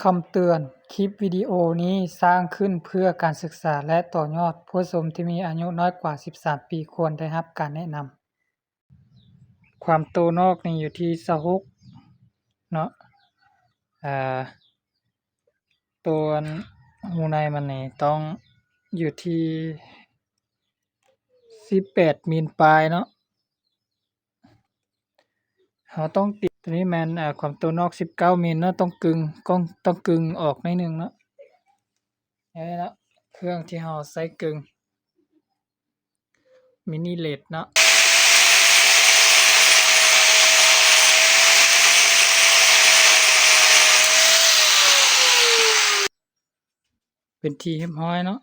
คำเตือน คลิปวิดีโอนี้สร้างขึ้นเพื่อการศึกษาและต่อยอด ผู้ชมที่มีอายุน้อยกว่า 13 ปีควรได้รับการแนะนำ ความโตนอกนี่อยู่ที่26เนาะตัวหูในมันนี่ต้องอยู่ที่18มิลปลายเนาะเราต้องติดตัวนี้แม่นความโตนอก19มิลเนาะต้องกึ่งออกหน่อยหนึ่งเนาะนี่เนาะเครื่องที่เราใส่กึ่งมินิเลดเนาะเป็นที่เรียบร้อยเนาะ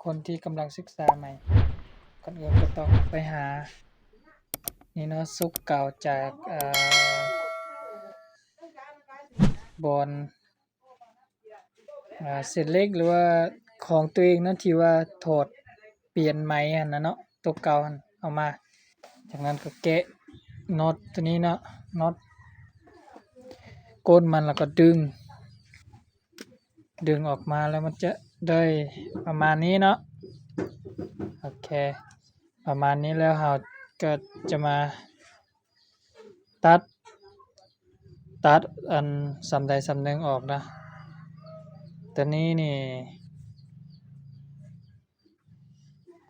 คนที่กำลังศึกษาใหม่ก่อนอื่นก็ต้องไปหานี่เนาะซุกเก่าจากบอนเศษเหล็กหรือว่าของตัวเองนั่นที่ว่าถอดเปลี่ยนไหมหั่นน่ะเนาะตัวเก่าหั่นเอามาจากนั้นก็แกะน็อตตัวนี้เนาะน็อตก้นมันแล้วก็ดึงออกมาแล้วมันจะได้ประมาณนี้เนาะโอเคประมาณนี้แล้วเราก็จะมาตัดอันสำใดสำหนึ่งออกนะตัวนี้นี่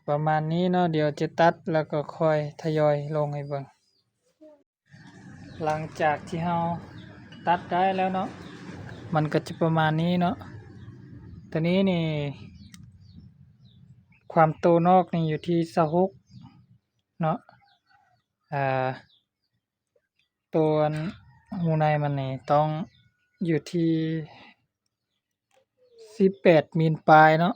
ประมาณนี้เนาะเดี๋ยวจะตัดแล้วก็ค่อยทยอยลงให้เบิ่งหลังจากที่เราตัดได้แล้วเนาะมันก็จะประมาณนี้เนาะตัวนี้นี่ความโตนอกนี่อยู่ที่26เนาะตัวหูในมันนี่ต้องอยู่ที่18มิลปลายเนาะ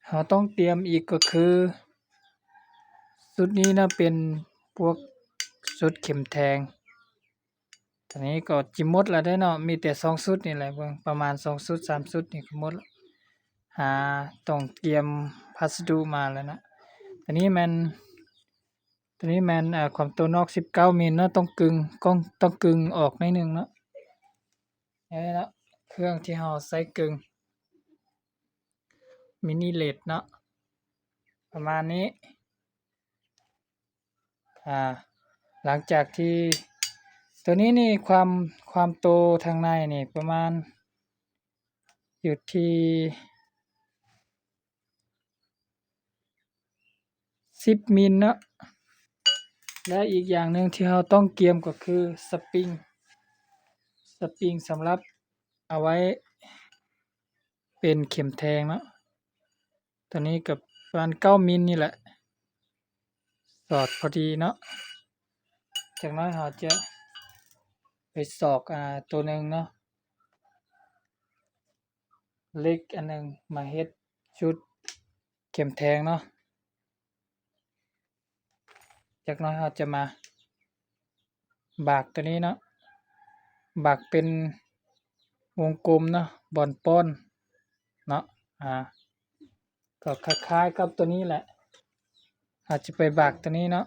เราต้องเตรียมอีกก็คือชุดนี้นะเป็นพวกชุดเข็มแทงตอนนี้ก็จิหมดแล้วได้เนาะมีแต่2ชุดนี่แหละเบิ่งประมาณ2ชุด3ชุดนี่ก็หมดแล้วต้องเตรียมพัสดุมาแล้วนะตัวนี้แม่นความโตนอก19มิลเนาะต้องกึ่งออกหน่อยหนึ่งเนาะนี่เนาะเครื่องที่เราใส่กึ่งมินิเลดเนาะประมาณนี้หลังจากที่ตัวนี้นี่ความโตทางในนี่ประมาณอยู่ที่10มิลเนาะและอีกอย่างหนึ่งที่เราต้องเตรียมก็คือสปริงสำหรับเอาไว้เป็นเข็มแทงเนาะตัวนี้กับประมาณ9มิลนี่แหละสอดพอดีเนาะจากนั้นเราจะไปสอกตัวหนึ่งเนาะเล็กอันหนึ่งมาเฮ็ดชุดเข็มแทงเนาะจากนั้นเราจะมาบากตัวนี้เนาะบากเป็นวงกลมเนาะบอนป้อนเนาะก็คล้ายๆกับตัวนี้แหละอาจจะไปบากตัวนี้เนาะ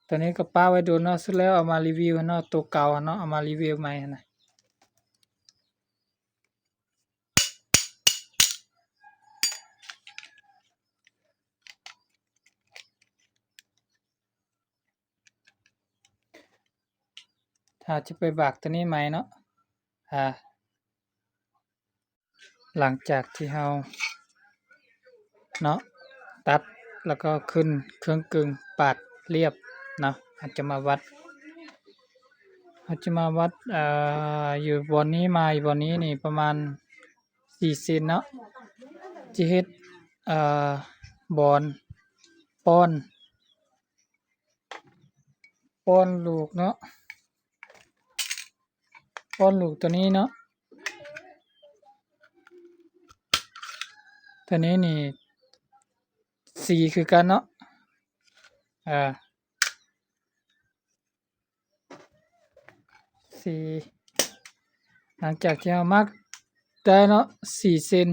ตัวนี้ก็ป้าไว้ดูเนาะสุดแล้วเอามารีวิวเนาะตัวเก่าเนาะเอามารีวิวใหม่นะถ้าจะไปบากตัวนี้ใหม่เนาะหลังจากที่เราเนาะตัดแล้วก็ขึ้นเครื่องกึ่งปาดเรียบเนาะอาจจะมาวัดอยู่บนนี้มาอยู่บนนี้นี่ประมาณ4เซนเนาะจะเฮ็ดบอนป้อนลูกเนาะป้อนลูกตัวนี้เนาะตัวนี้นี่4คือกันเนาะ4หลังจากที่เรามักได้เนาะ4เซน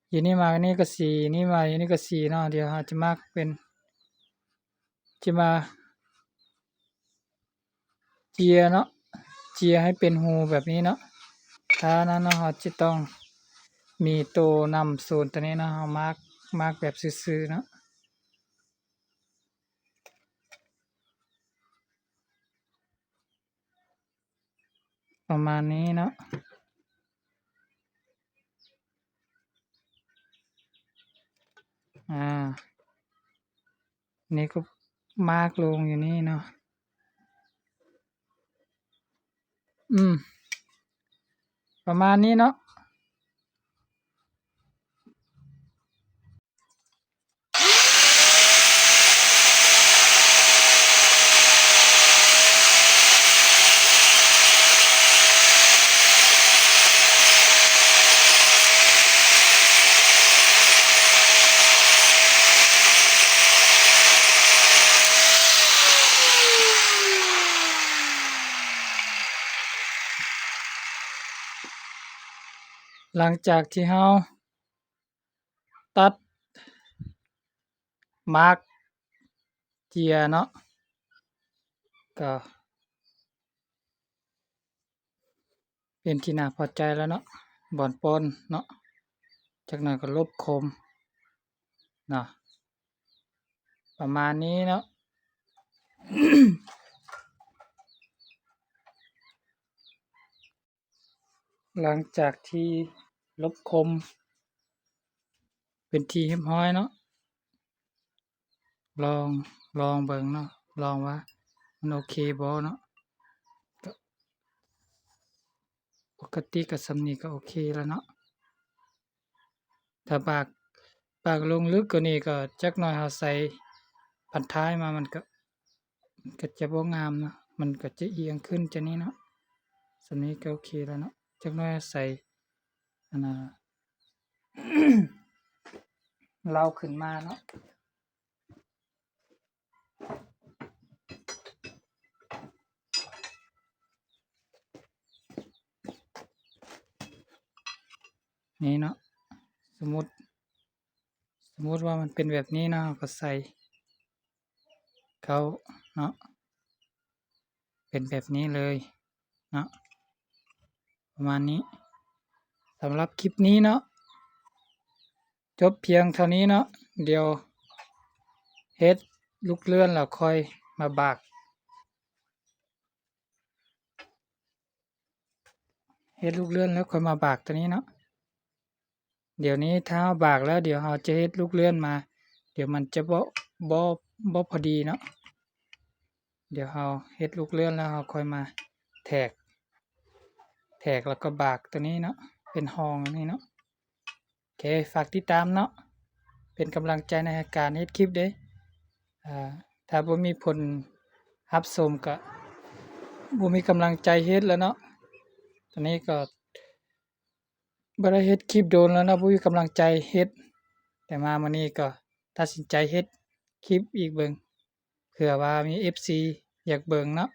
อยู่นี่มานี่ก็4นี่มาอยู่นี่ก็4เนาะเดี๋ยวเราจะมักเป็นจะมา เจียเนาะเจียให้เป็นรูแบบนี้เนาะถ้านั้นเนาะเราจะต้องมีตัวนำโซนตัวนี้เนาะเรามาร์กแบบซื่อๆเนาะประมาณนี้เนาะนี่ก็มาร์กลงอยู่นี่เนาะประมาณนี้เนาะหลังจากที่เราตัดมาร์กเจียเนาะก็เป็นที่น่าพอใจแล้วเนาะบ่อนปนเนาะจากนั้นก็ลบคมเนาะประมาณนี้เนาะ หลังจากที่ลบคมเป็นที่เรียบร้อยเนาะลองเบิ่งเนาะลองว่ามันโอเคบ่เนาะก็ปกติก็ส่ำนี้ก็โอเคแล้วเนาะถ้าปากลงลึกกว่านี้ก็จักหน่อยเราใส่พันท้ายมามันก็จะบ่งามเนาะมันก็จะเอียงขึ้นจังนี้เนาะส่ำนี้ก็โอเคแล้วเนาะจักหน่อยใส่อันน่ะ เลาขึ้นมาเนาะนี่เนาะสมมุติว่ามันเป็นแบบนี้เนาะก็ใส่เขาเนาะเป็นแบบนี้เลยเนาะประมาณนี้สำหรับคลิปนี้เนาะจบเพียงเท่านี้เนาะเดี๋ยวเฮ็ดลูกเลื่อนแล้วค่อยมาบากเฮ็ดลูกเลื่อนแล้วค่อยมาบากตัวนี้เนาะเดี๋ยวนี้ถ้าเราบากแล้วเดี๋ยวเราจะเฮ็ดลูกเลื่อนมาเดี๋ยวมันจะบ่พอดีเนาะเดี๋ยวเราเฮ็ดลูกเลื่อนแล้วเราค่อยมาแทกแล้วก็บากตัวนี้เนาะเป็นห้องอันนี้เนาะโอเคฝากติดตามเนาะเป็นกำลังใจในการเฮ็ดคลิปเด้ถ้าบ่มีผลรับชมก็บ่มีกำลังใจเฮ็ดแล้วเนาะตอนนี้ก็บ่ได้เฮ็ดคลิปโดนแล้วเนาะบ่มีกำลังใจเฮ็ดแต่มามื้อนี้ก็ตัดสินใจเฮ็ดคลิปอีกเบิ่งเผื่อว่ามี FC อยากเบิ่งเนาะ